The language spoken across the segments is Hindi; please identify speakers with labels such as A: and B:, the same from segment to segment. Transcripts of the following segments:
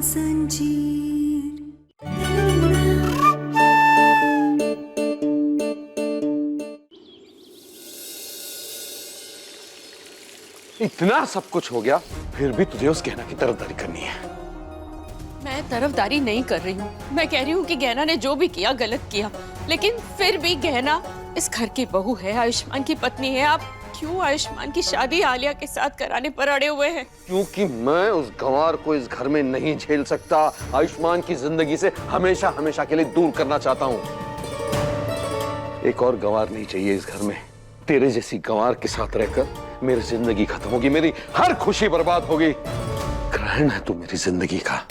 A: संजीर।
B: इतना सब कुछ हो गया फिर भी तुझे उस गहना की तरफदारी करनी है।
C: मैं तरफदारी नहीं कर रही हूँ। मैं कह रही हूँ कि गहना ने जो भी किया गलत किया, लेकिन फिर भी गहना इस घर की बहू है, आयुष्मान की पत्नी है। आप क्यों आयुष्मान की शादी आलिया के साथ कराने पर अड़े हुए हैं?
B: क्योंकि मैं उस गंवार को इस घर में नहीं झेल सकता। आयुष्मान की जिंदगी से हमेशा हमेशा के लिए दूर करना चाहता हूँ। एक और गंवार नहीं चाहिए इस घर में। तेरे जैसी गंवार के साथ रहकर मेरी जिंदगी खत्म होगी, मेरी हर खुशी बर्बाद होगी। ग्रहण है तू मेरी जिंदगी का।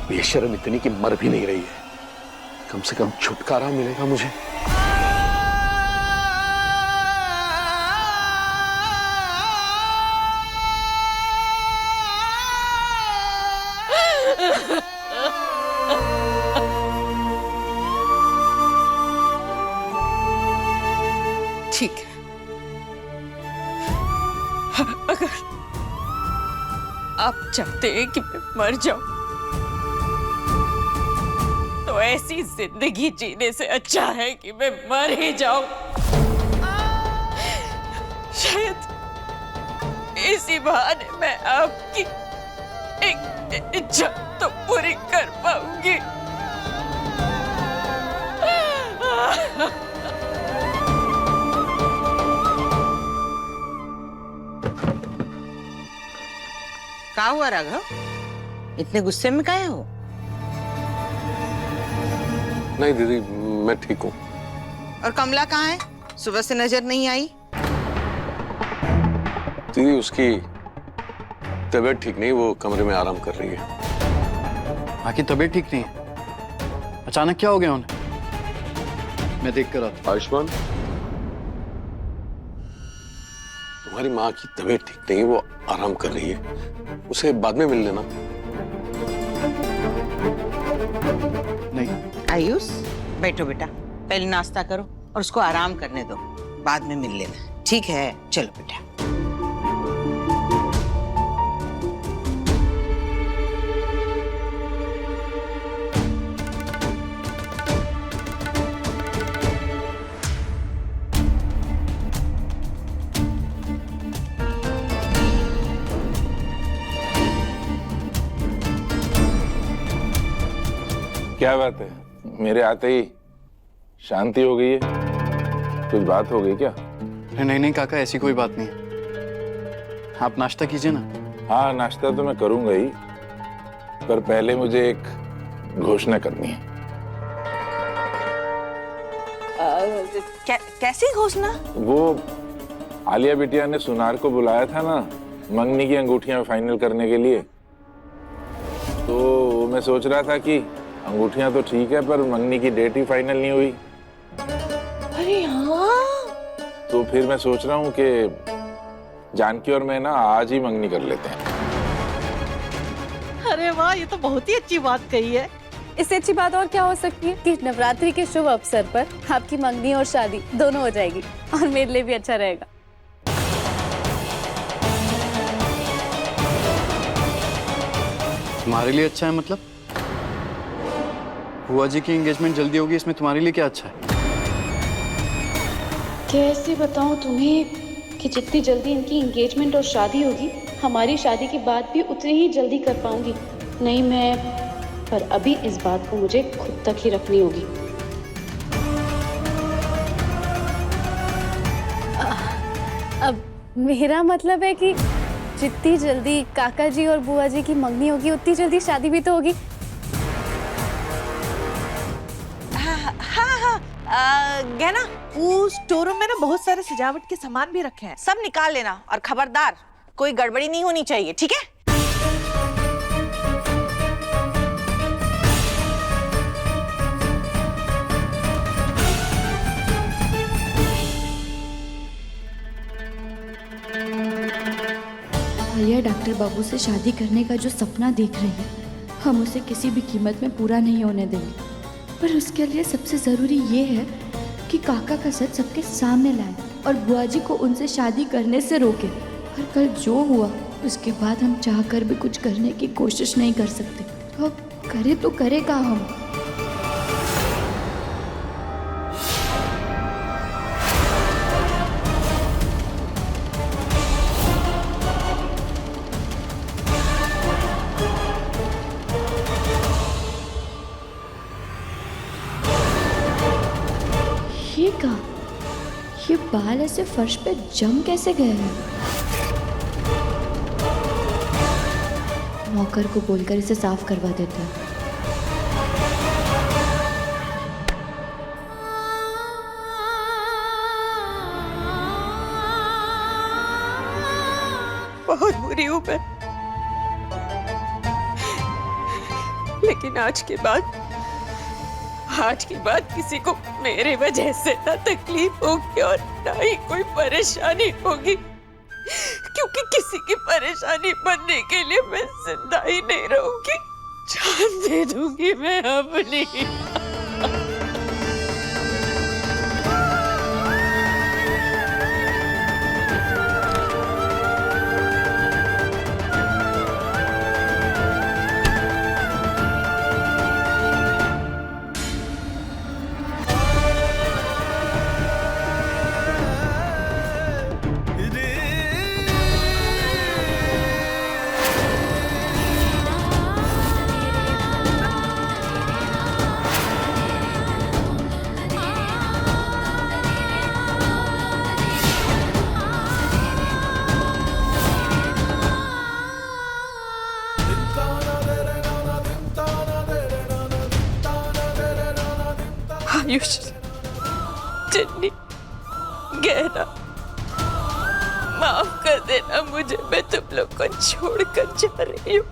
B: बेशर्म इतनी कि मर भी नहीं रही है। कम से कम छुटकारा मिलेगा मुझे।
C: ठीक है, अगर आप चाहते हैं कि मैं मर जाऊं, तो ऐसी जिंदगी जीने से अच्छा है कि मैं मर ही जाऊं। शायद इसी बहाने मैं आपकी एक इच्छा तो पूरी कर पाऊंगी।
D: क्या हुआ राघव? इतने गुस्से में काहे हो?
B: नहीं दीदी, मैं ठीक हूँ।
D: और कमला कहाँ है? सुबह से नजर नहीं आई।
B: दीदी उसकी तबीयत ठीक नहीं, वो कमरे में आराम कर रही है।
E: माँ की तबीयत ठीक नहीं है? अचानक क्या हो गया उन्हें? मैं देख कर आता।
B: आयुष्मान, तुम्हारी माँ की तबीयत ठीक नहीं, वो आराम कर रही है। उसे बाद में मिल लेना।
E: नहीं।
D: आयुष, बैठो बेटा, पहले नाश्ता करो और उसको आराम करने दो, बाद में मिल लेना। ठीक है, चलो बेटा।
F: क्या बात है, मेरे आते ही शांति हो गई है? कुछ बात हो गई क्या?
E: नहीं नहीं काका, ऐसी कोई बात नहीं है। आप नाश्ता कीजिए ना।
F: हाँ, नाश्ता तो मैं करूंगा ही, पर पहले मुझे एक घोषणा करनी है।
D: कैसी घोषणा?
F: वो आलिया बिटिया ने सुनार को बुलाया था ना मंगनी की अंगूठियां फाइनल करने के लिए, तो मैं सोच रहा था कि अंगूठियां तो ठीक है पर मंगनी की डेट ही फाइनल नहीं हुई।
D: अरे हाँ,
F: तो फिर मैं सोच रहा हूँ कि जानकी और मैं ना आज ही मंगनी कर लेते हैं।
G: अरे वाह, ये तो बहुत ही अच्छी बात कही है।
H: इससे अच्छी बात और क्या हो सकती है कि नवरात्रि के शुभ अवसर पर आपकी मंगनी और शादी दोनों हो जाएगी और मेरे लिए भी अच्छा रहेगा।
E: तुम्हारे लिए अच्छा है मतलब? बुआ जी की एंगेजमेंट जल्दी होगी, इसमें तुम्हारे लिए क्या अच्छा है?
H: कैसे बताऊं तुम्हें कि जितनी जल्दी इनकी एंगेजमेंट और शादी होगी, हमारी शादी की बात भी उतनी ही जल्दी कर पाऊंगी। नहीं मैं, पर अभी इस बात को मुझे खुद तक ही रखनी होगी। अब मेरा मतलब है कि जितनी जल्दी काका जी और बुआ जी की मंगनी होगी, उतनी जल्दी शादी भी तो होगी।
G: गहना, वो स्टोर रूम में ना बहुत सारे सजावट के सामान भी रखे हैं,
D: सब निकाल लेना और खबरदार कोई गड़बड़ी नहीं होनी चाहिए, ठीक है?
I: आलिया डॉक्टर बाबू से शादी करने का जो सपना देख रही है, हम उसे किसी भी कीमत में पूरा नहीं होने देंगे। पर उसके लिए सबसे ज़रूरी ये है कि काका का सच सबके सामने लाए और बुआ जी को उनसे शादी करने से रोके। और कल जो हुआ उसके बाद हम चाह कर भी कुछ करने की कोशिश नहीं कर सकते। अब करे तो करे क्या हम? ये क्या? ये बाल ऐसे फर्श पे जम कैसे गए हैं? नौकर को बोलकर इसे साफ करवा देते हैं।
C: बहुत बुरी हूं मैं, लेकिन आज के बाद किसी को मेरे वजह से ना तकलीफ होगी और ना ही कोई परेशानी होगी, क्योंकि किसी की परेशानी बनने के लिए मैं जिंदा ही नहीं रहूंगी, जान दे दूंगी मैं अपनी। आयुष, चन्नी, गहना, माफ कर देना मुझे, मैं तुम लोग को छोड़कर जा रही हूँ।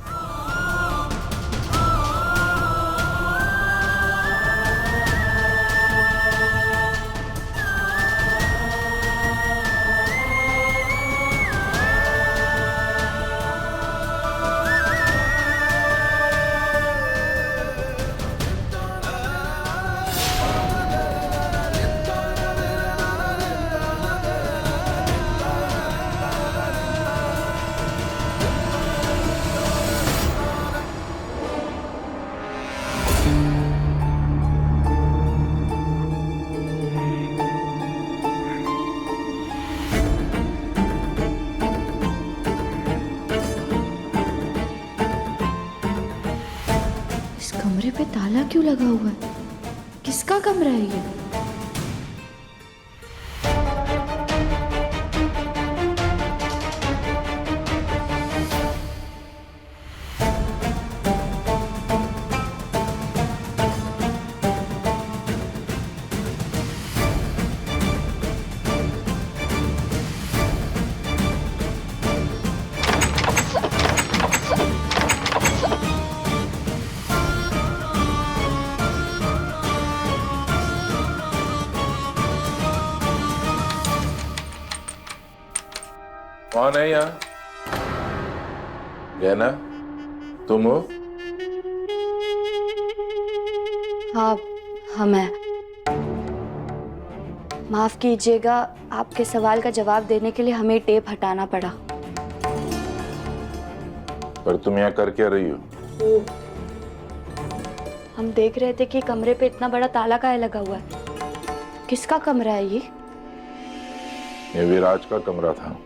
I: कमरे पे ताला क्यों लगा हुआ है? किसका कमरा है ये?
F: कौन है यहाँ? गहना, तुम हो?
I: हाँ, हम हैं। माफ कीजिएगा, आपके सवाल का जवाब देने के लिए हमें टेप हटाना पड़ा।
F: पर तुम यहाँ कर क्या रही हो?
I: हम देख रहे थे कि कमरे पे इतना बड़ा ताला काहे लगा हुआ है। किसका कमरा है ये?
F: ये विराज का कमरा था,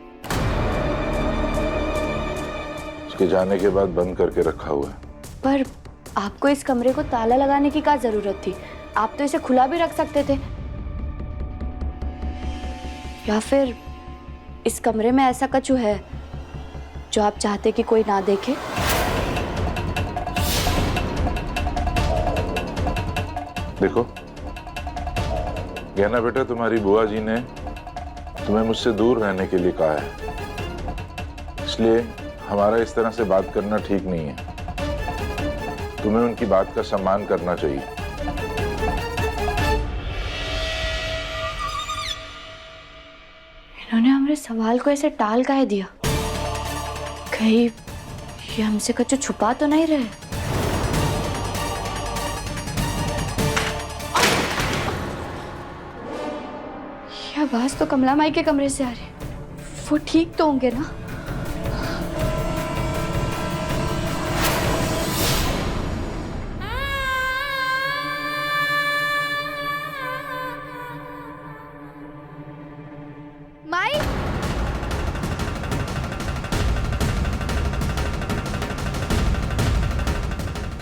F: उसके जाने के बाद बंद करके रखा हुआ है।
I: पर आपको इस कमरे को ताला लगाने की क्या जरूरत थी? आप तो इसे खुला भी रख सकते थे। या फिर इस कमरे में ऐसा कछु है जो आप चाहते कि कोई ना देखे?
F: देखो गहना बेटा, तुम्हारी बुआ जी ने तुम्हें मुझसे दूर रहने के लिए कहा है, इसलिए हमारा इस तरह से बात करना ठीक नहीं है। तुम्हें उनकी बात का सम्मान करना चाहिए।
I: इन्होंने हमारे सवाल को ऐसे टाल काहे दिया? कहीं ये हमसे कुछ छुपा तो नहीं रहे? ये आवाज तो कमला माई के कमरे से आ रही है। वो ठीक तो होंगे ना?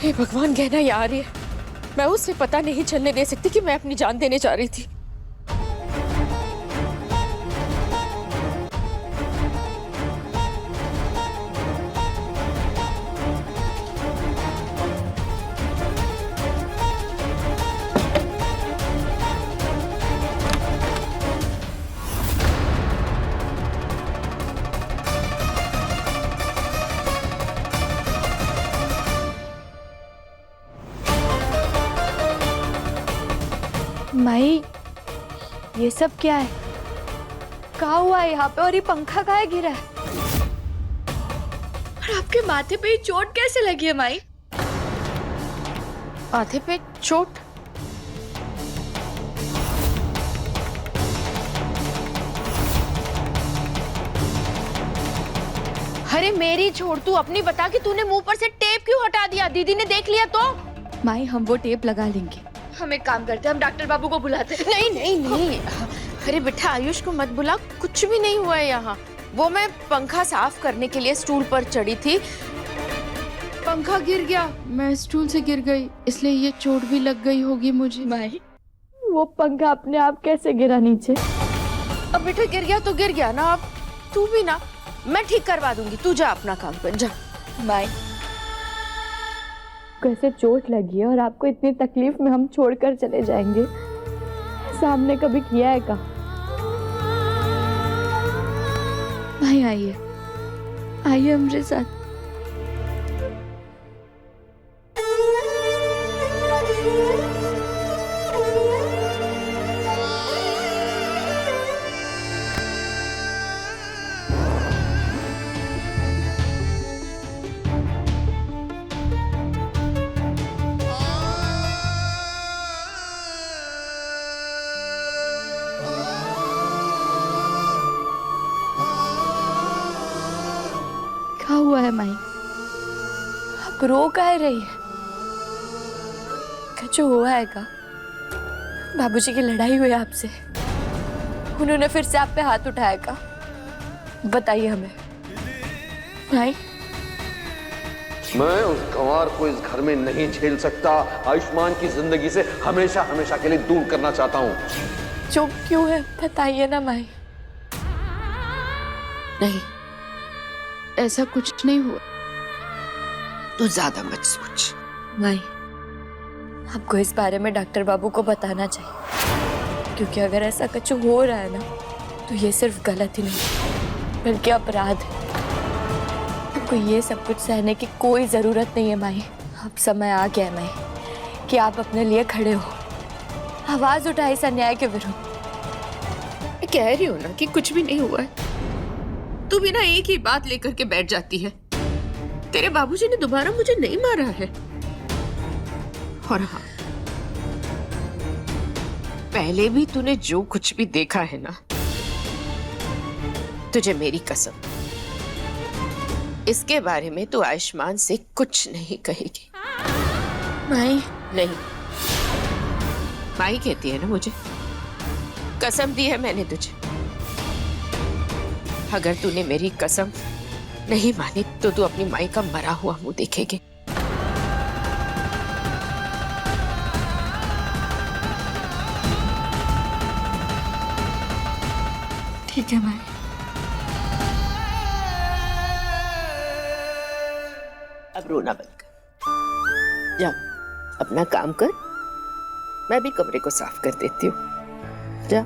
C: हे भगवान, गहना यहाँ आ रही है। मैं उसे पता नहीं चलने दे सकती कि मैं अपनी जान देने जा रही थी।
I: माई, ये सब क्या है? कहाँ हुआ है यहाँ पे? और ये पंखा कहाँ गिरा है? और आपके माथे पे ये चोट कैसे लगी है माई?
C: माथे पे चोट? अरे मेरी छोड़, तू अपनी बता कि तूने मुंह पर से टेप क्यों हटा दिया? दीदी ने देख लिया तो?
I: माई, हम वो टेप लगा लेंगे। हम एक काम करते हैं, हम डॉक्टर बाबू को बुलाते हैं।
C: नहीं नहीं नहीं, अरे बेटा आयुष को मत बुला, कुछ भी नहीं हुआ है यहाँ। वो मैं पंखा साफ करने के लिए स्टूल पर चढ़ी थी, पंखा गिर गया, मैं स्टूल से गिर गई, इसलिए ये चोट भी लग गई होगी मुझे।
I: माई, वो पंखा अपने आप कैसे गिरा नीचे?
C: अब बेटा गिर गया तो गिर गया ना, अब तू भी ना, मैं ठीक करवा दूंगी, तू जा अपना काम कर जा।
I: माई, कैसे चोट लगी है और आपको इतनी तकलीफ में हम छोड़कर चले जाएंगे? सामने कभी किया है का? भाई आइए, आइए हमारे साथ। क्या हुआ है माई? आप रो काहे रही है? कुछ हुआ है का? बाबूजी की लड़ाई हुई आपसे? उन्होंने फिर से आप पे हाथ उठाया का? बताइए हमें माई।
B: मैं उस गंवार को इस घर में नहीं झेल सकता। आयुष्मान की जिंदगी से हमेशा हमेशा के लिए दूर करना चाहता हूँ।
I: चुप क्यों है? बताइए ना माई।
C: नहीं, ऐसा कुछ नहीं हुआ, तू ज्यादा मत सोच।
I: माई, आपको इस बारे में डॉक्टर बाबू को बताना चाहिए, क्योंकि अगर ऐसा कुछ हो रहा है ना, तो ये सिर्फ गलत ही नहीं बल्कि अपराध है। आपको ये सब कुछ सहने की कोई जरूरत नहीं है माई। अब समय आ गया है माई कि आप अपने लिए खड़े हो, आवाज उठाए इस अन्याय के विरुद्ध।
C: मैं कह रही हूँ ना कि कुछ भी नहीं हुआ है, तू भी ना एक ही बात लेकर के बैठ जाती है। तेरे बाबूजी ने दोबारा मुझे नहीं मारा है। और हाँ, पहले भी तूने जो कुछ भी देखा है ना, तुझे मेरी कसम, इसके बारे में तू आयुष्मान से कुछ नहीं कहेगी।
I: माई,
C: नहीं, माई कहती है ना मुझे, कसम दी है मैंने तुझे। अगर तूने मेरी कसम नहीं मानी तो तू अपनी माई का मरा हुआ मुंह देखेगी।
I: ठीक है माई।
C: अब रोना बंद कर, जा अपना काम कर, मैं भी कमरे को साफ कर देती हूँ। जा।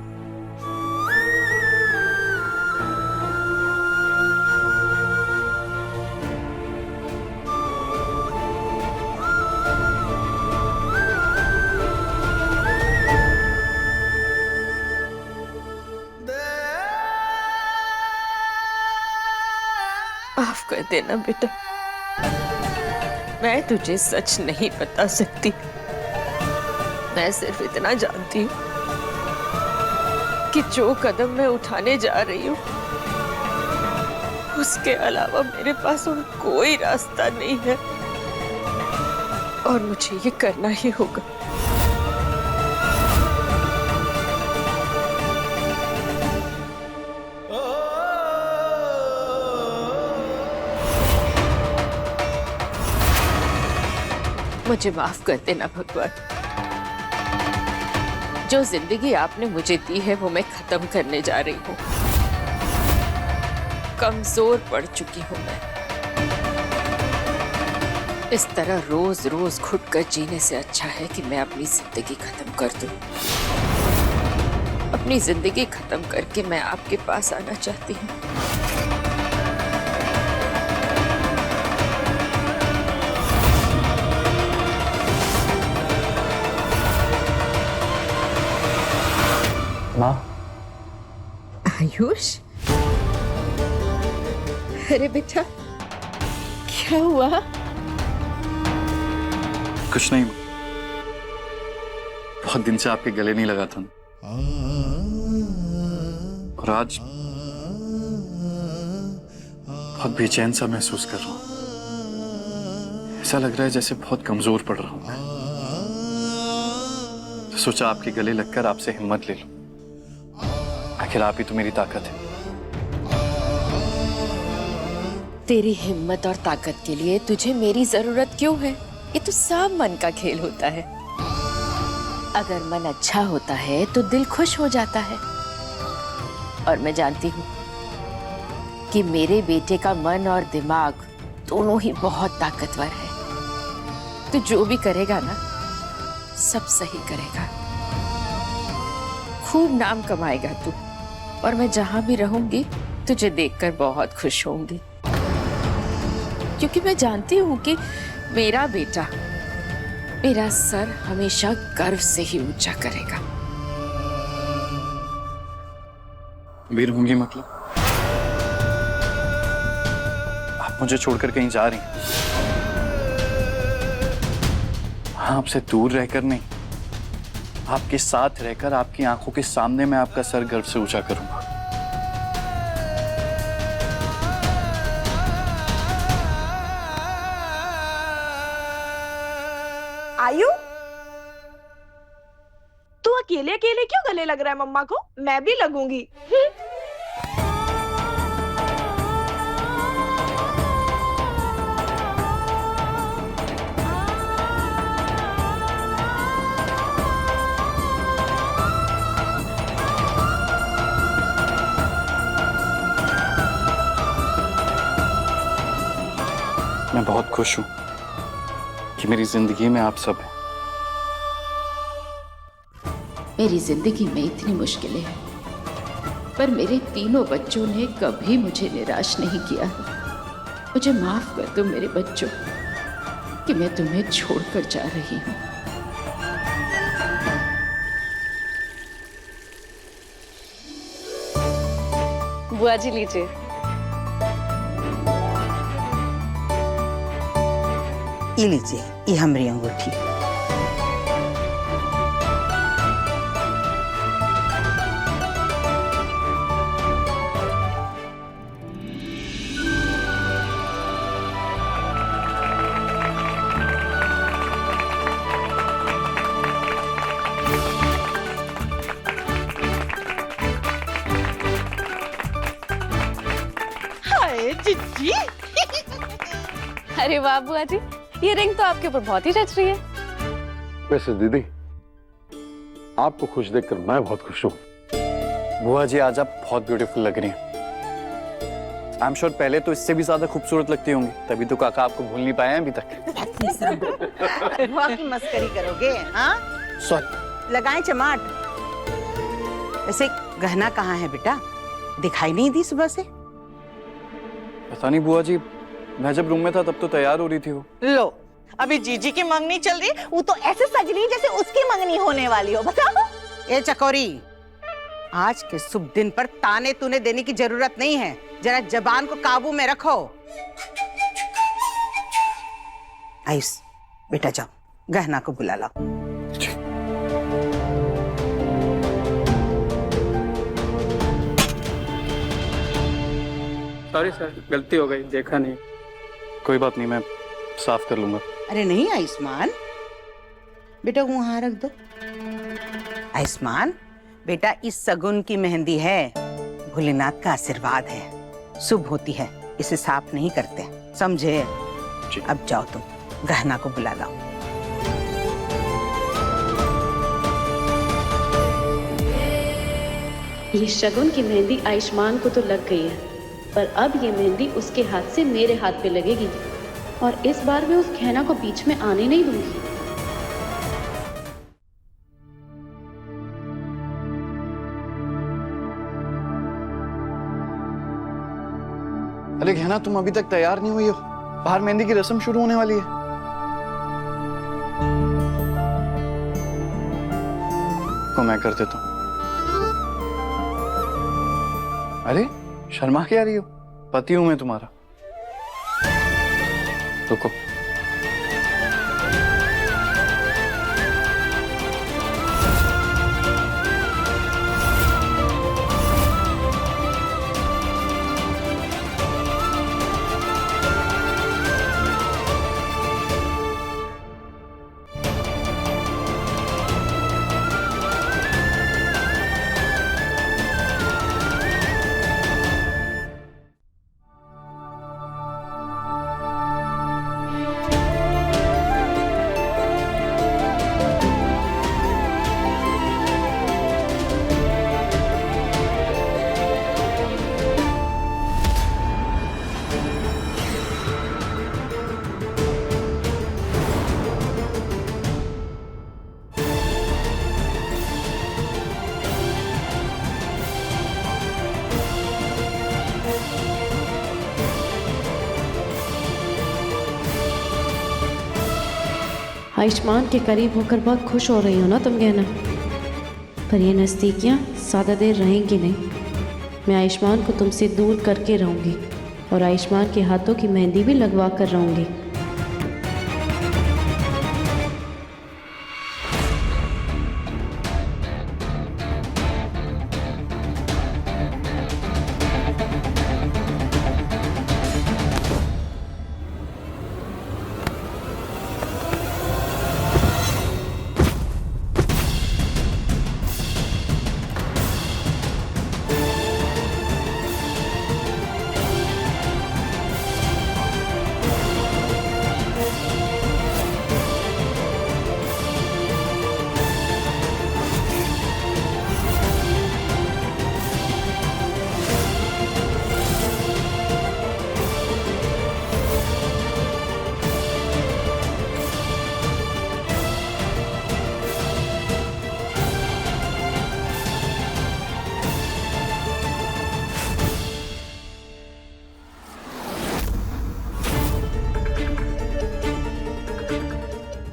C: माफ कर देना बेटा, मैं तुझे सच नहीं बता सकती। मैं सिर्फ इतना जानती हूँ कि जो कदम मैं उठाने जा रही हूँ, उसके अलावा मेरे पास और कोई रास्ता नहीं है, और मुझे ये करना ही होगा। मुझे माफ कर देना भगवान। जो जिंदगी आपने मुझे दी है वो मैं खत्म करने जा रही हूँ। कमजोर पड़ चुकी हूँ मैं। इस तरह रोज रोज घुटकर जीने से अच्छा है कि मैं अपनी जिंदगी खत्म कर दूं। अपनी जिंदगी खत्म करके मैं आपके पास आना चाहती हूँ।
E: माँ,
G: आयुष, अरे बेटा क्या हुआ?
E: कुछ नहीं। बहुत दिन से आपके गले नहीं लगा था और आज बहुत बेचैन सा महसूस कर रहा हूँ। ऐसा लग रहा है जैसे बहुत कमजोर पड़ रहा हूँ मैं। तो सोचा आपके गले लगकर आपसे हिम्मत ले लूं। आखिर आप ही तो मेरी ताकत है।
C: तेरी हिम्मत और ताकत के लिए तुझे मेरी जरूरत क्यों है? ये तो सब मन का खेल होता है। अगर मन अच्छा होता है तो दिल खुश हो जाता है। और मैं जानती हूँ कि मेरे बेटे का मन और दिमाग दोनों ही बहुत ताकतवर है। तो जो भी करेगा ना, सब सही करेगा। खूब नाम कमाएगा तू। और मैं जहां भी रहूंगी तुझे देखकर बहुत खुश होंगी, क्योंकि मैं जानती हूँ कि मेरा बेटा मेरा सर हमेशा गर्व से ही ऊंचा करेगा।
E: वीर होंगी मतलब? आप मुझे छोड़कर कहीं जा रही हैं? हाँ, आपसे दूर रहकर नहीं, आपके साथ रहकर आपकी आंखों के सामने मैं आपका सर गर्व से ऊंचा करूंगा।
G: आयु, तू अकेले अकेले क्यों गले लग रहा है मम्मा को? मैं भी लगूंगी।
E: मैं बहुत खुश हूं कि मेरी जिंदगी में आप सब हैं।
C: मेरी जिंदगी में इतनी मुश्किलें हैं, पर मेरे तीनों बच्चों ने कभी मुझे निराश नहीं किया। मुझे माफ कर दो मेरे बच्चों कि मैं तुम्हें छोड़कर जा रही हूँ।
H: बुआ जी लीजिए।
D: ये लीजिए, ये हमारी अंगूठी।
G: हाय जिज्जी।
H: अरे वाह बुआ जी, ये रिंग तो आपके ऊपर बहुत ही जच रही है।
B: वैसे दीदी, आपको खुश देखकर मैं बहुत खुश हूँ।
E: बुआ जी, आज आप बहुत ब्यूटीफुल लग रही हैं। आई एम श्योर पहले तो इससे भी ज्यादा खूबसूरत लगती होंगी, तभी तो काका आपको भूल नहीं पाए हैं अभी तक।
D: बुआ की मस्करी करोगे? हाँ,
E: सॉरी।
D: लगाएं चमाट। वैसे गहना कहाँ है बेटा? दिखाई नहीं दी सुबह से।
E: पता नहीं बुआ जी, मैं जब रूम में था तब तो तैयार हो रही थी वो।
G: लो, अभी जीजी की मंगनी चल रही, वो तो ऐसे सज रही जैसे उसकी मंगनी होने वाली हो। बताओ।
D: ए चकोरी, आज के शुभ दिन पर ताने तूने देने की जरूरत नहीं है। जरा जबान को काबू में रखो। आयुष बेटा, जाओ गहना को बुला लाओ।
A: सॉरी सर, गलती हो गई, देखा नहीं।
E: कोई बात नहीं, मैं साफ कर लूंगा।
D: अरे नहीं आयुष्मान, बेटा वहां रख दो। आयुष्मान बेटा, इस सगुन की मेहंदी है, भोलेनाथ का आशीर्वाद है, शुभ होती है, इसे साफ नहीं करते, समझे?
E: जी।
D: अब जाओ तुम गहना को बुला लाओ।
H: ये शगुन की मेहंदी आयुष्मान को तो लग गई है, पर अब ये मेहंदी उसके हाथ से मेरे हाथ पे लगेगी और इस बार मैं उस खैना को बीच में आने नहीं दूंगी।
E: अरे गहना, तुम अभी तक तैयार नहीं हुई हो? बाहर मेहंदी की रस्म शुरू होने वाली है। को मैं कर देता हूं। अरे शर्मा के आ रही हो? पति हूं मैं तुम्हारा। रुको।
H: आयुष्मान के करीब होकर बहुत खुश हो रही हो ना तुम गहना, पर ये नज़दीकियाँ ज़्यादा देर रहेंगी नहीं। मैं आयुष्मान को तुमसे दूर करके रहूँगी और आयुष्मान के हाथों की मेहंदी भी लगवा कर रहूँगी।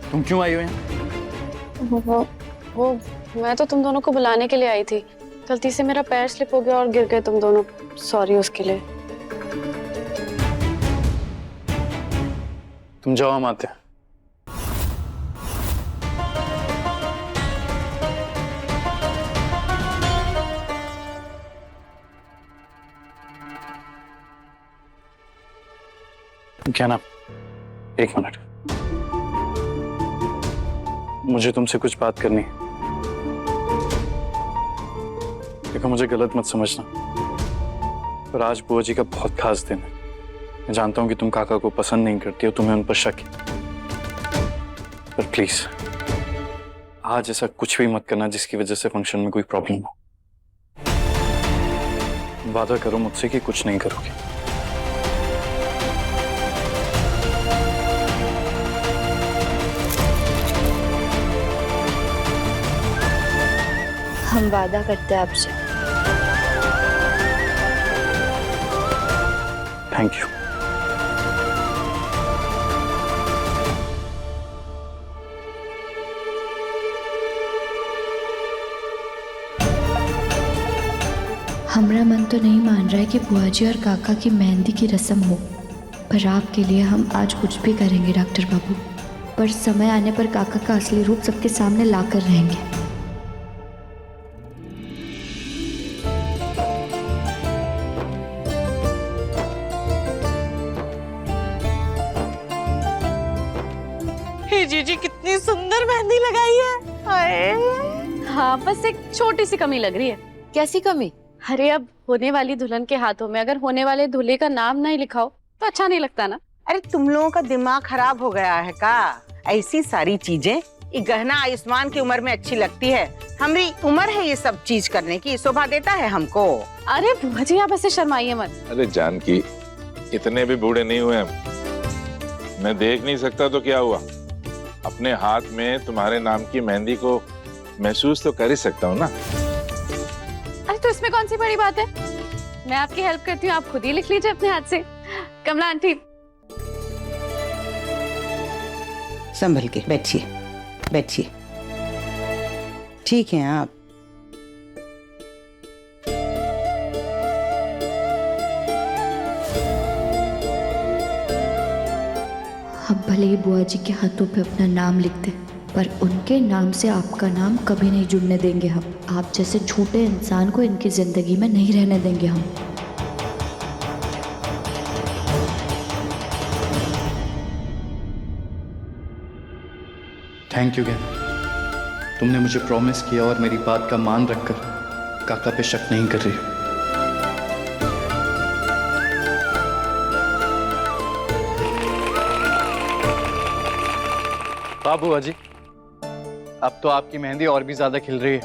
E: तुम क्यों आई हो यहाँ?
H: वो मैं तो तुम दोनों को बुलाने के लिए आई थी। गलती से मेरा पैर स्लिप हो गया और गिर गए तुम दोनों। सॉरी उसके लिए।
E: तुम जाओ, हम आते हैं। क्या ना, एक मिनट, मुझे तुमसे कुछ बात करनी है। देखो, मुझे गलत मत समझना, पर आज बुआ जी का बहुत खास दिन है। मैं जानता हूं कि तुम काका को पसंद नहीं करती हो, तुम्हें उन पर शक है, पर प्लीज आज ऐसा कुछ भी मत करना जिसकी वजह से फंक्शन में कोई प्रॉब्लम हो। वादा करो मुझसे कि कुछ नहीं करोगे।
I: हम वादा करते हैं आपसे।
E: Thank you.
I: हमारा मन तो नहीं मान रहा है कि बुआ जी और काका की मेहंदी की रस्म हो, पर आपके लिए हम आज कुछ भी करेंगे डॉक्टर बाबू। पर समय आने पर काका का असली रूप सबके सामने लाकर रहेंगे।
G: जीजी कितनी सुंदर मेहंदी लगाई है। हाय।
H: हाँ, बस एक छोटी सी कमी लग रही है।
C: कैसी कमी?
H: अरे अब होने वाली दुल्हन के हाथों में अगर होने वाले दूल्हे का नाम नहीं लिखा हो तो अच्छा नहीं लगता ना।
D: अरे तुम लोगों का दिमाग खराब हो गया है का? ऐसी सारी चीजें ये गहना आयुष्मान की उम्र में अच्छी लगती है। हमारी उम्र है ये सब चीज करने की, शोभा देता है हमको।
H: अरे बुआ जी आप ऐसे शर्माइए मत।
F: अरे जानकी, इतने भी बूढ़े नहीं हुए हम। मैं देख नहीं सकता तो क्या हुआ, अपने हाथ में तुम्हारे नाम की मेहंदी को महसूस तो कर ही सकता हूँ ना।
H: अरे तो इसमें कौन सी बड़ी बात है, मैं आपकी हेल्प करती हूँ, आप खुद ही लिख लीजिए अपने हाथ से। कमला आंटी
D: संभल के बैठिए, बैठिए। ठीक है आप।
I: अब भले ही बुआ जी के हाथों पे अपना नाम लिख दे, पर उनके नाम से आपका नाम कभी नहीं जुड़ने देंगे हम। आप जैसे छोटे इंसान को इनकी जिंदगी में नहीं रहने देंगे हम।
E: थैंक यू गहना, तुमने मुझे प्रॉमिस किया और मेरी बात का मान रखकर काका पे शक नहीं कर रही हो। वाह बुआ जी, अब तो आपकी मेहंदी और भी ज्यादा खिल रही है।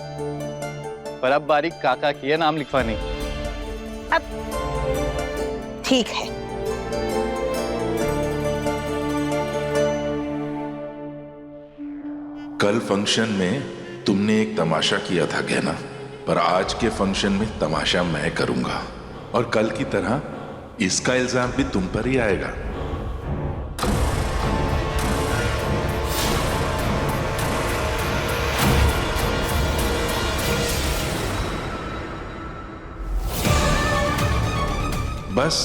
E: पर अब बारी काका की है नाम लिखवाने की।
D: अब ठीक है।
F: कल फंक्शन में तुमने एक तमाशा किया था गहना, पर आज के फंक्शन में तमाशा मैं करूंगा और कल की तरह इसका इल्जाम भी तुम पर ही आएगा। बस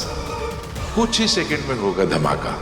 F: कुछ ही सेकंड में होगा धमाका।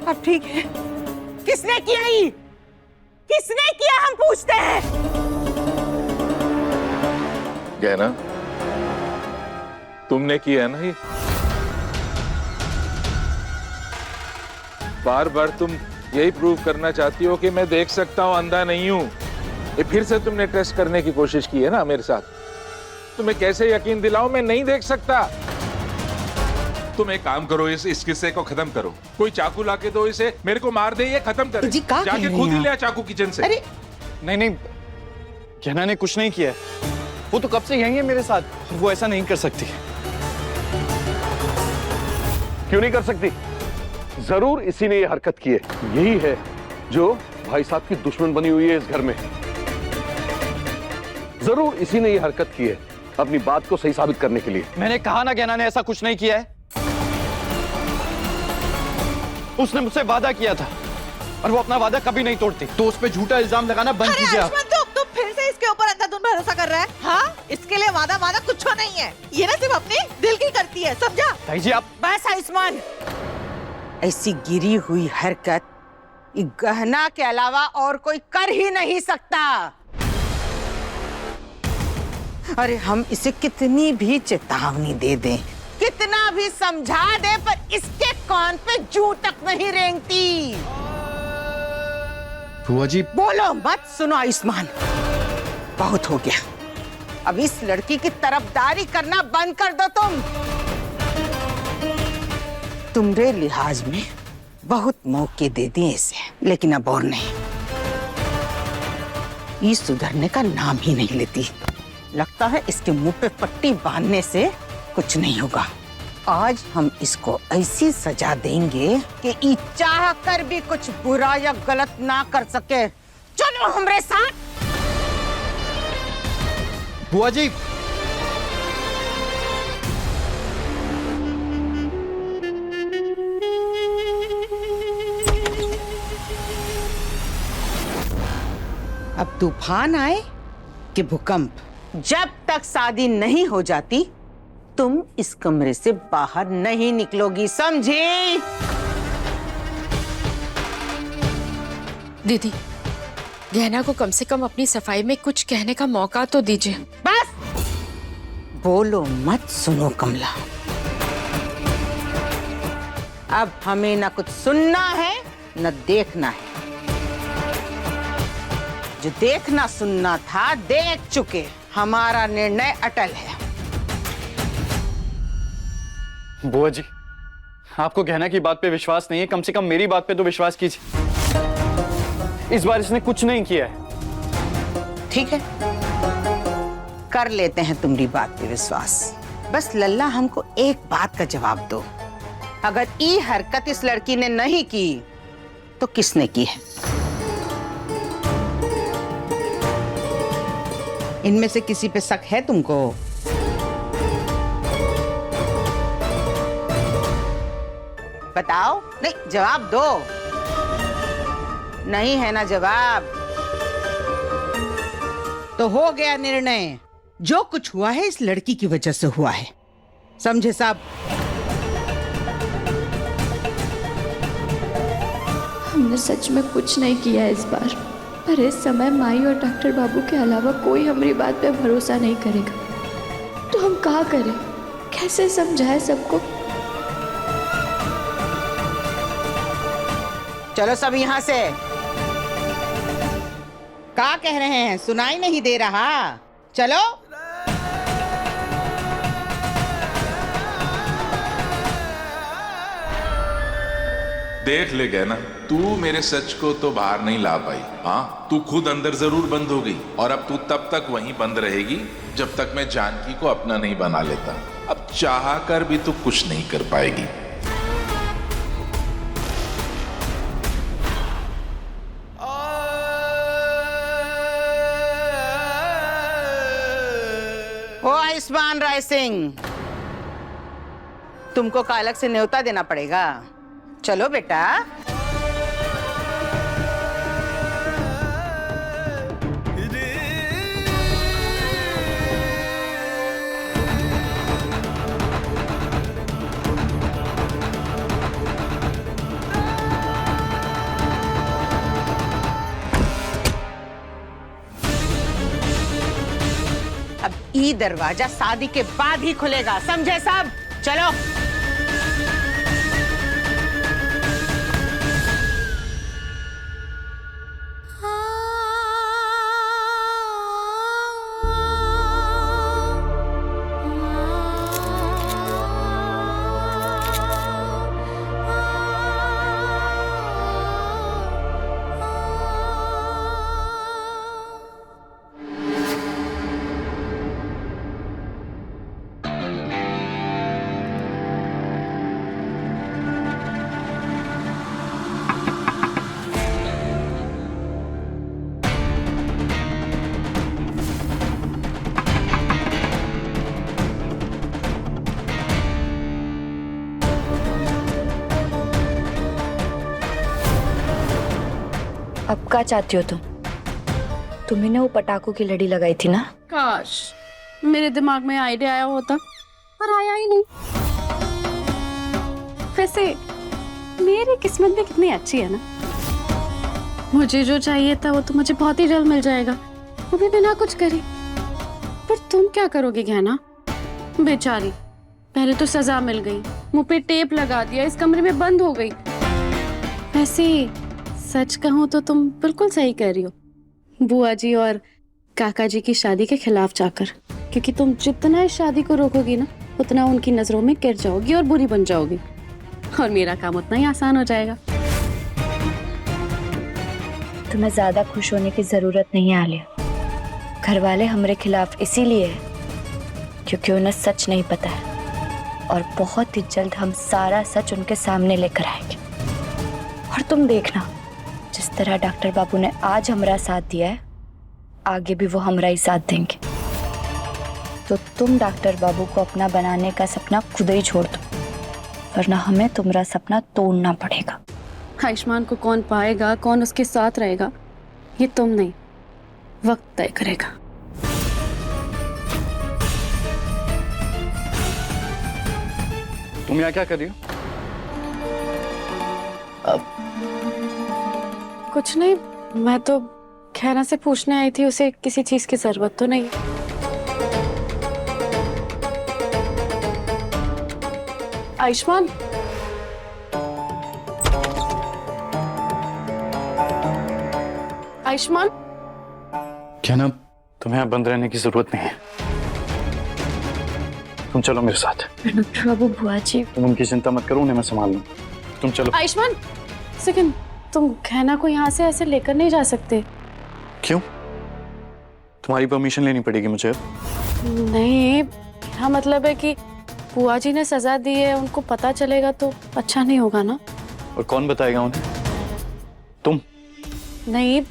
D: अब ठीक है। किसने किया ये? किसने किया हम पूछते हैं।
F: गहना, तुमने किया ना ये? बार बार तुम यही प्रूव करना चाहती हो कि मैं देख सकता हूं, अंधा नहीं हूं। ये फिर से तुमने टेस्ट करने की कोशिश की है ना मेरे साथ। तुम्हें कैसे यकीन दिलाऊं मैं नहीं देख सकता? तुम एक काम करो, इस किस्से को खत्म करो। कोई चाकू लाके दो इसे, मेरे को मार दे, ये खत्म करे।
D: जी, क्या कह
F: जाके
D: रहे
F: खुद
D: हैं
F: ही ले आ
D: आप?
F: चाकू किचन से।
D: अरे
E: नहीं, गहना ने कुछ नहीं किया है। वो तो कब से यही है मेरे साथ, वो ऐसा नहीं कर सकती।
B: क्यों नहीं कर सकती? जरूर इसी ने ये हरकत की है। यही है जो भाई साहब की दुश्मन बनी हुई है इस घर में। जरूर इसी ने ये हरकत की है अपनी बात को सही साबित करने के लिए।
E: मैंने कहा ना गहना ने ऐसा कुछ नहीं किया है। उसने मुझसे वादा किया था और वो अपना वादा कभी नहीं तोड़ती। तो उस पे झूठा इल्जाम लगाना बंद कीजिए आप।
G: तो फिर से इसके ऊपर अंधाधुंध भरोसा कर रहा है। हाँ, इसके लिए वादा वादा कुछ नहीं है। ये ना सिर्फ अपने दिल की करती है, समझा?
E: ताई जी आप
D: बस आयुष्मान, ऐसी गिरी हुई हरकत ये गहना के अलावा और कोई कर ही नहीं सकता। अरे हम इसे कितनी भी चेतावनी दे दें, कितना भी समझा दे, पर इसके कान पे जू तक नहीं रेंगती।
E: बुआ जी
D: बोलो मत, सुनो आयुष्मान, बहुत हो गया। अब इस लड़की की तरफदारी करना बंद कर दो तुम। तुम्हारे लिहाज में बहुत मौके दे दिए इसे, लेकिन अब और नहीं। ये सुधरने का नाम ही नहीं लेती। लगता है इसके मुंह पे पट्टी बांधने से कुछ नहीं होगा। आज हम इसको ऐसी सजा देंगे कि ये चाह कर भी कुछ बुरा या गलत ना कर सके। चलो हमरे साथ।
E: बुआ जी,
D: अब तूफान आए कि भूकंप, जब तक शादी नहीं हो जाती तुम इस कमरे से बाहर नहीं निकलोगी, समझी?
C: दीदी, गहना को कम से कम अपनी सफाई में कुछ कहने का मौका तो दीजिए।
D: बस बोलो मत, सुनो कमला। अब हमें ना कुछ सुनना है न देखना है। जो देखना सुनना था देख चुके, हमारा निर्णय अटल है।
E: बुआ जी, आपको गहना की बात पे विश्वास नहीं है, कम से कम मेरी बात पे तो विश्वास कीजिए। इस बार इसने कुछ नहीं किया है।
D: ठीक है, कर लेते हैं तुम्हारी बात पे विश्वास। बस लल्ला, हमको एक बात का जवाब दो, अगर ये हरकत इस लड़की ने नहीं की तो किसने की है? इनमें से किसी पे शक है तुमको? बताओ। नहीं, जवाब दो। नहीं है ना जवाब, तो हो गया निर्णय। जो कुछ हुआ है इस लड़की की वजह से हुआ है, समझे साहब?
I: हमने सच में कुछ नहीं किया इस बार, पर इस समय माई और डॉक्टर बाबू के अलावा कोई हमारी बात पे भरोसा नहीं करेगा। तो हम क्या करें, कैसे समझाएं सबको?
D: चलो सब यहाँ से। क्या कह रहे हैं, सुनाई नहीं दे रहा? चलो।
F: देख ले गहना, तू मेरे सच को तो बाहर नहीं ला पाई। हाँ, तू खुद अंदर जरूर बंद हो गई, और अब तू तब तक वहीं बंद रहेगी जब तक मैं जानकी को अपना नहीं बना लेता। अब चाह कर भी तू कुछ नहीं कर पाएगी।
D: ओ आयुष्मान राय सिंह, तुमको का अलग से न्योता देना पड़ेगा। चलो बेटा। अब ई दरवाजा शादी के बाद ही खुलेगा, समझे सब? चलो।
I: अब क्या चाहती हो तुम? तुम्ही ने वो पटाखों की लड़ी लगाई थी ना?
H: काश मेरे दिमाग में आइडिया आया होता, पर आया ही नहीं। वैसे मेरी किस्मत भी कितनी अच्छी है ना, मुझे जो चाहिए था वो तो मुझे बहुत ही जल्द मिल जाएगा, वो भी बिना कुछ करे। पर तुम क्या करोगे गहना? बेचारी, पहले तो सजा मिल गई, मुंह पे टेप लगा दिया, इस कमरे में बंद हो गई। वैसे सच कहूं तो तुम बिल्कुल सही कह रही हो, बुआ जी और काका जी की शादी के खिलाफ जाकर, क्योंकि तुम जितना इस शादी को रोकोगी ना, उतना उनकी नजरों में गिर जाओगी और बुरी बन जाओगी, और मेरा काम उतना ही आसान हो जाएगा।
I: तुम्हें ज्यादा खुश होने की जरूरत नहीं है आलिया। घर वाले हमारे खिलाफ इसीलिए है क्योंकि उन्हें सच नहीं पता है, और बहुत ही जल्द हम सारा सच उनके सामने लेकर आएंगे। और तुम देखना, जिस जिस तरह डॉक्टर बाबू ने आज हमारा साथ दिया है, आगे भी वो हमारा ही साथ देंगे। तो तुम डॉक्टर बाबू को अपना बनाने का सपना खुद ही छोड़ दो, वरना हमें तुम्हारा सपना तोड़ना पड़ेगा।
H: आयुष्मान को कौन पाएगा, कौन उसके साथ रहेगा, ये तुम नहीं, वक्त तय करेगा।
E: तुम यहाँ क्या कर रही हो?
H: कुछ नहीं, मैं तो खैरा से पूछने आई थी उसे किसी चीज की जरूरत तो नहीं। आयुष्मान, आयुष्मान,
E: क्या ना, तुम्हें यहाँ बंद रहने की जरूरत नहीं है। तुम चलो मेरे साथ।
I: डॉक्टर बाबू, बुआ जी।
E: तुम उनकी चिंता मत करो, उन्हें मैं संभाल लूँ। तुम चलो।
H: आयुष्मान, सेकंड, तुम खैना को यहाँ से ऐसे लेकर नहीं जा सकते।
E: क्यों? तुम्हारी परमिशन लेनी पड़ेगी मुझे अब।
H: नहीं, हाँ मतलब है कि बुआ जी ने सजा दी है, उनको पता चलेगा तो अच्छा नहीं होगा ना।
E: और कौन बताएगा उन्हें? तुम?
H: नहीं,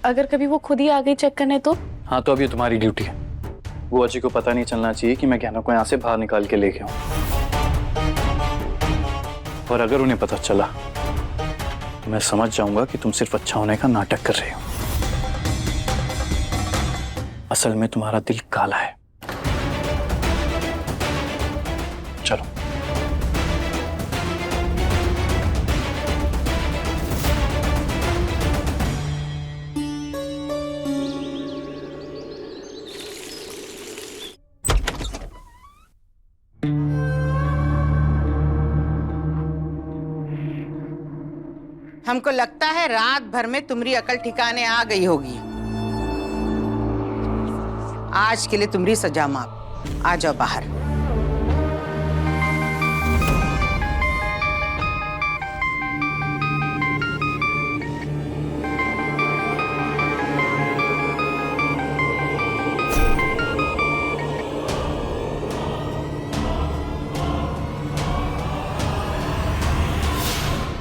H: अगर कभी वो खुद ही आ गई चेक करने तो?
E: हाँ, तो अब ये तुम्हारी ड्यूटी है। बुआ जी को पता नहीं चलना चाहिए कि मैं गहना को यहाँ से बाहर निकाल के लेके आऊँ। और अगर उन्हें पता चला तो मैं समझ जाऊंगा कि तुम सिर्फ अच्छा होने का नाटक कर रहे हो। असल में तुम्हारा दिल काला है। चलो।
D: हमको लगता है रात भर में तुम्हारी अकल ठिकाने आ गई होगी। आज के लिए तुम्हारी सजा माफ। आ जाओ बाहर।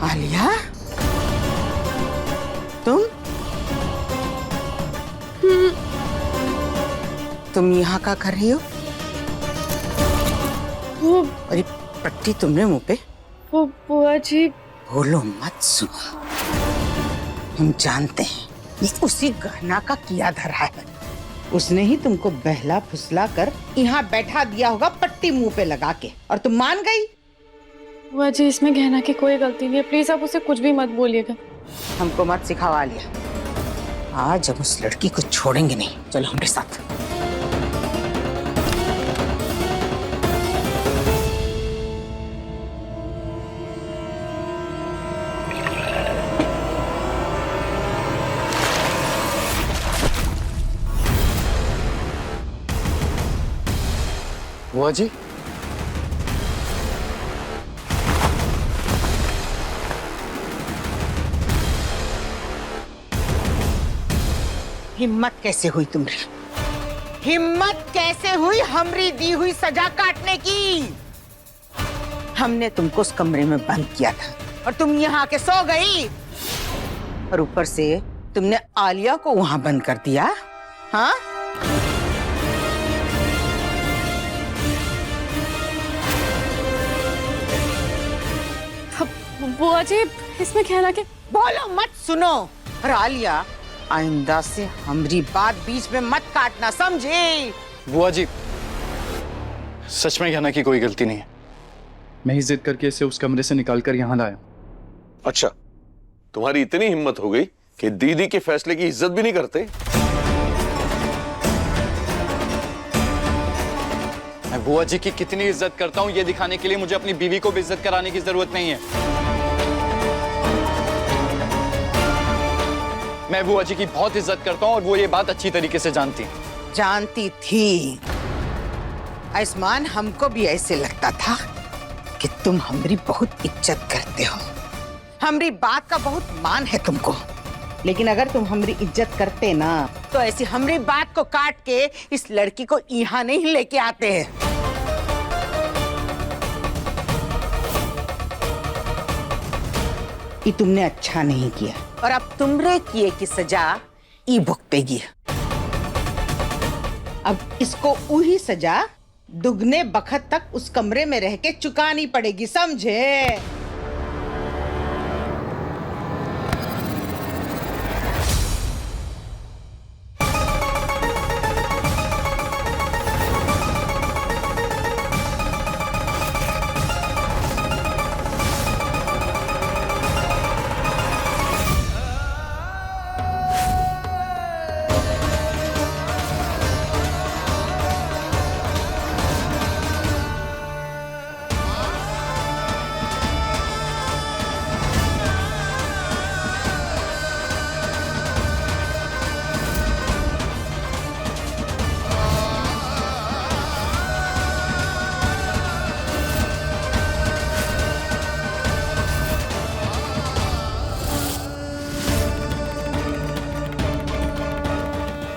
D: आलिया, तुम यहाँ क्या कर रही हो?
H: वो
D: अरे पट्टी तुमने मुंह पे?
H: वो बुआ जी।
D: बोलो मत, सुनो। हम जानते हैं ये उसी गहना का किया धरा है। उसने ही तुमको बहला फुसला कर यहाँ बैठा दिया होगा पट्टी मुंह पे लगा के, और तुम मान गई।
H: बुआ जी, इसमें गहना की कोई गलती नहीं है, प्लीज आप उसे कुछ भी मत बोलिएगा।
D: हमको मत सिखावा लिया। आज हम उस लड़की को छोड़ेंगे नहीं। चलो हमारे साथ।
E: बुआ जी,
D: हिम्मत कैसे हुई तुम्हारी? हिम्मत कैसे हुई हमरी दी हुई सजा काटने की? हमने तुमको उस कमरे में बंद किया था और तुम यहाँ के सो गई, और ऊपर से तुमने आलिया को वहां बंद कर दिया। हाँ,
H: बुआ जी, इसमें कहना के
D: बोलो मत, सुनो। और आलिया, आइंदा से हमारी बात बीच में मत काटना, समझे?
E: बुआ जी, सच में गहना की कोई गलती नहीं है। मैं ही जिद करके इसे उस कमरे से निकालकर यहाँ लाया।
B: अच्छा, तुम्हारी इतनी हिम्मत हो गई कि दीदी के फैसले की इज्जत भी नहीं करते?
E: मैं बुआ जी की कितनी इज्जत करता हूँ ये दिखाने के लिए मुझे अपनी बीवी को भी इज्जत कराने की जरूरत नहीं है। मैं बुआ जी की बहुत इज्जत करता हूँ और वो ये बात अच्छी तरीके से जानती है।
D: जानती थी। आयुष्मान, हमको भी ऐसे लगता था कि तुम हमारी बहुत इज्जत करते हो, हमारी बात का बहुत मान है तुमको। लेकिन अगर तुम हमारी इज्जत करते ना, तो ऐसी हमारी बात को काट के इस लड़की को यहाँ नहीं लेके आते हैं। ये तुमने अच्छा नहीं किया। और अब तुमरे किए की सजा ई भुगतेगी। अब इसको वही सजा दुगने बखत तक उस कमरे में रह के चुकानी पड़ेगी, समझे?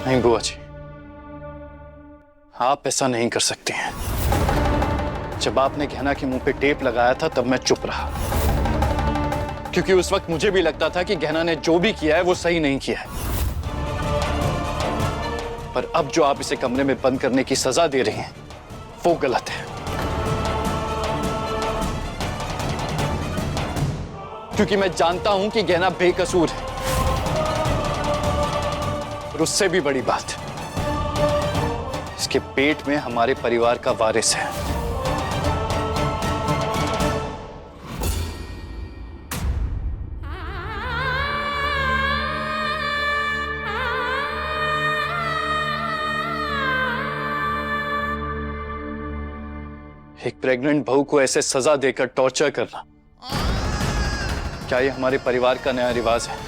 E: नहीं बुआ जी, आप ऐसा नहीं कर सकते हैं। जब आपने गहना के मुंह पे टेप लगाया था तब मैं चुप रहा, क्योंकि उस वक्त मुझे भी लगता था कि गहना ने जो भी किया है वो सही नहीं किया है। पर अब जो आप इसे कमरे में बंद करने की सजा दे रही हैं वो गलत है, क्योंकि मैं जानता हूं कि गहना बेकसूर है। और उससे भी बड़ी बात, इसके पेट में हमारे परिवार का वारिस है। एक प्रेग्नेंट बहू को ऐसे सजा देकर टॉर्चर करना, क्या ये हमारे परिवार का नया रिवाज है?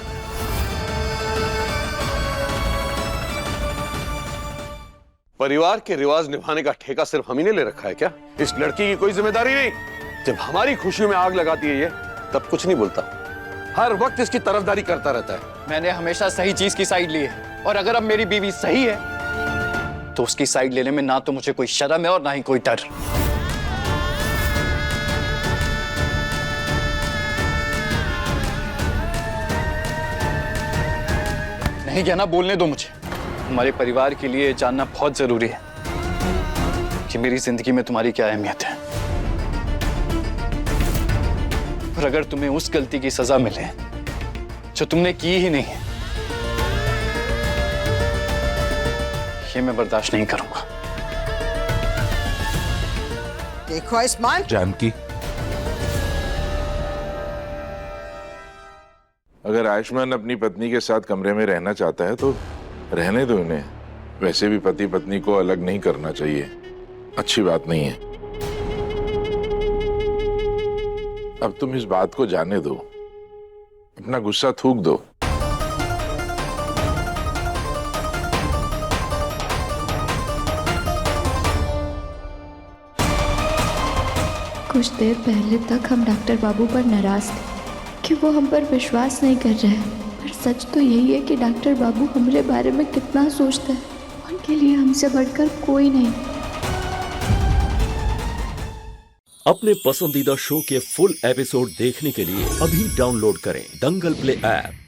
B: परिवार के रिवाज निभाने का ठेका सिर्फ हम ही ने ले रखा है क्या? इस लड़की की कोई जिम्मेदारी नहीं। जब हमारी खुशियों में आग लगाती है ये, तब कुछ नहीं बोलता, हर वक्त इसकी तरफदारी करता रहता है।
E: मैंने हमेशा सही चीज की साइड ली है, और अगर अब मेरी बीवी सही है तो उसकी साइड लेने में ना तो मुझे कोई शर्म है और ना ही कोई डर। नहीं कहना, बोलने दो मुझे। हमारे परिवार के लिए जानना बहुत जरूरी है कि मेरी जिंदगी में तुम्हारी क्या अहमियत है। और अगर तुम्हें उस गलती की सजा मिले जो तुमने की ही नहीं है, ये मैं बर्दाश्त नहीं करूंगा।
D: देखो आयुष्मान,
F: जानकी, अगर आयुष्मान अपनी पत्नी के साथ कमरे में रहना चाहता है तो रहने दो इन्हें। वैसे भी पति पत्नी को अलग नहीं करना चाहिए, अच्छी बात नहीं है। अब तुम इस बात को जाने दो, अपना गुस्सा थूक दो।
I: कुछ देर पहले तक हम डॉक्टर बाबू पर नाराज थे कि वो हम पर विश्वास नहीं कर रहे हैं, पर सच तो यही है कि डॉक्टर बाबू हमारे बारे में कितना सोचते हैं। उनके लिए हमसे बढ़कर कोई नहीं।
J: अपने पसंदीदा शो के फुल एपिसोड देखने के लिए अभी डाउनलोड करें दंगल प्ले ऐप।